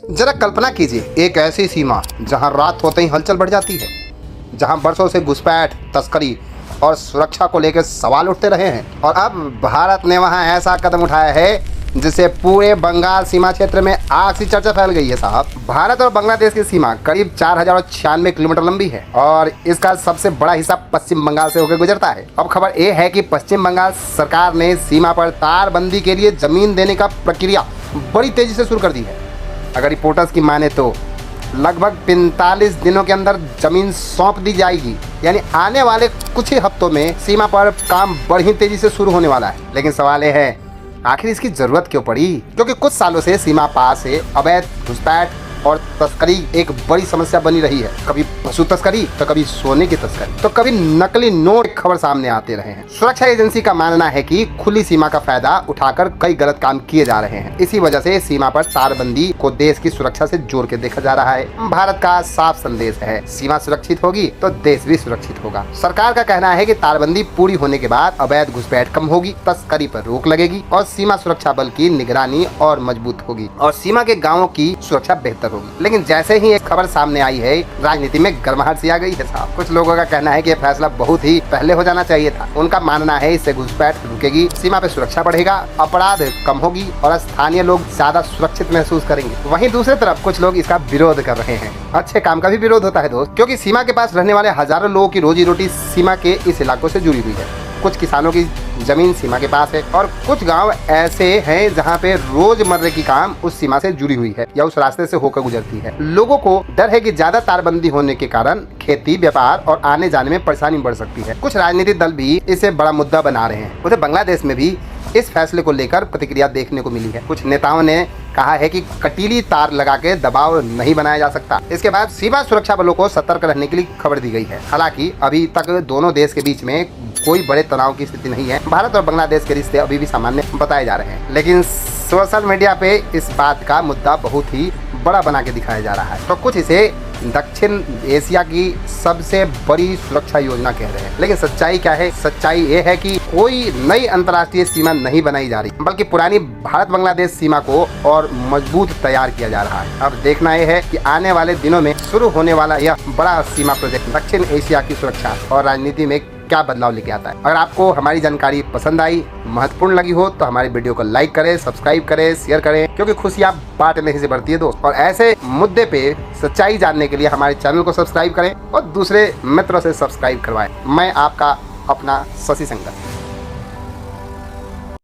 जरा कल्पना कीजिए एक ऐसी सीमा जहां रात होते ही हलचल बढ़ जाती है, जहां बरसों से घुसपैठ, तस्करी और सुरक्षा को लेकर सवाल उठते रहे हैं और अब भारत ने वहां ऐसा कदम उठाया है जिससे पूरे बंगाल सीमा क्षेत्र में आग सी चर्चा फैल गई है। साहब, भारत और बांग्लादेश की सीमा करीब 4096 किलोमीटर लंबी है और इसका सबसे बड़ा हिस्सा पश्चिम बंगाल से होकर गुजरता है। अब खबर ये है कि पश्चिम बंगाल सरकार ने सीमा पर तारबंदी के लिए जमीन देने का प्रक्रिया बड़ी तेजी से शुरू कर दी है। अगर रिपोर्टर्स की माने तो लगभग 45 दिनों के अंदर जमीन सौंप दी जाएगी, यानी आने वाले कुछ ही हफ्तों में सीमा पर काम बड़ी तेजी से शुरू होने वाला है। लेकिन सवाल यह है, आखिर इसकी जरूरत क्यों पड़ी? क्योंकि कुछ सालों से सीमा पार से अवैध घुसपैठ और तस्करी एक बड़ी समस्या बनी रही है। कभी पशु तस्करी तो कभी सोने की तस्करी तो कभी नकली नोट खबर सामने आते रहे हैं। सुरक्षा एजेंसी का मानना है कि खुली सीमा का फायदा उठाकर कई गलत काम किए जा रहे हैं। इसी वजह से सीमा पर तारबंदी को देश की सुरक्षा से जोड़ के देखा जा रहा है। भारत का साफ संदेश है, सीमा सुरक्षित होगी तो देश भी सुरक्षित होगा। सरकार का कहना है कि तारबंदी पूरी होने के बाद अवैध घुसपैठ कम होगी, तस्करी पर रोक लगेगी और सीमा सुरक्षा बल की निगरानी और मजबूत होगी और सीमा के गाँवों की सुरक्षा बेहतर होगी। लेकिन जैसे ही एक खबर सामने आई है, राजनीति में गर्माहट सी आ गई है। साहब, कुछ लोगों का कहना है कि यह फैसला बहुत ही पहले हो जाना चाहिए था। उनका मानना है इससे घुसपैठ रुकेगी, सीमा पे सुरक्षा बढ़ेगा, अपराध कम होगी और स्थानीय लोग ज्यादा सुरक्षित महसूस करेंगे। वहीं दूसरी तरफ कुछ लोग इसका विरोध कर रहे हैं। अच्छे काम का भी विरोध होता है दोस्त, क्योंकि सीमा के पास रहने वाले हजारों लोगों की रोजी रोटी सीमा के इस इलाकों से जुड़ी हुई है। कुछ किसानों की जमीन सीमा के पास है और कुछ गांव ऐसे हैं जहां पे रोजमर्रा की काम उस सीमा से जुड़ी हुई है या उस रास्ते से होकर गुजरती है। लोगों को डर है कि ज्यादा तारबंदी होने के कारण खेती, व्यापार और आने जाने में परेशानी बढ़ सकती है। कुछ राजनीतिक दल भी इसे बड़ा मुद्दा बना रहे हैं। उधर बांग्लादेश में भी इस फैसले को लेकर प्रतिक्रिया देखने को मिली है। कुछ नेताओं ने कहा है कि कटीली तार लगा के दबाव नहीं बनाया जा सकता। इसके बाद सीमा सुरक्षा बलों को सतर्क रहने के लिए खबर दी गई है। हालांकि अभी तक दोनों देश के बीच में कोई बड़े तनाव की स्थिति नहीं है। भारत और बांग्लादेश के रिश्ते अभी भी सामान्य बताए जा रहे हैं, लेकिन सोशल मीडिया पे इस बात का मुद्दा बहुत ही बड़ा बना के दिखाया जा रहा है। तो कुछ इसे दक्षिण एशिया की सबसे बड़ी सुरक्षा योजना कह रहे हैं। लेकिन सच्चाई क्या है? सच्चाई ये है कि कोई नई अंतर्राष्ट्रीय सीमा नहीं बनाई जा रही, बल्कि पुरानी भारत बांग्लादेश सीमा को और मजबूत तैयार किया जा रहा है। अब देखना यह है कि आने वाले दिनों में शुरू होने वाला यह बड़ा सीमा प्रोजेक्ट दक्षिण एशिया की सुरक्षा और राजनीति में क्या बदलाव लेके आता है। अगर आपको हमारी जानकारी पसंद आई, महत्वपूर्ण लगी हो तो हमारी वीडियो को लाइक करें, सब्सक्राइब करें, शेयर करें, क्योंकि खुशियां बांटने से बढ़ती है दोस्त। और ऐसे मुद्दे पे सच्चाई जानने के लिए हमारे चैनल को सब्सक्राइब करें और दूसरे मित्रों से सब्सक्राइब करवाएं। मैं आपका अपना शशि शंकर।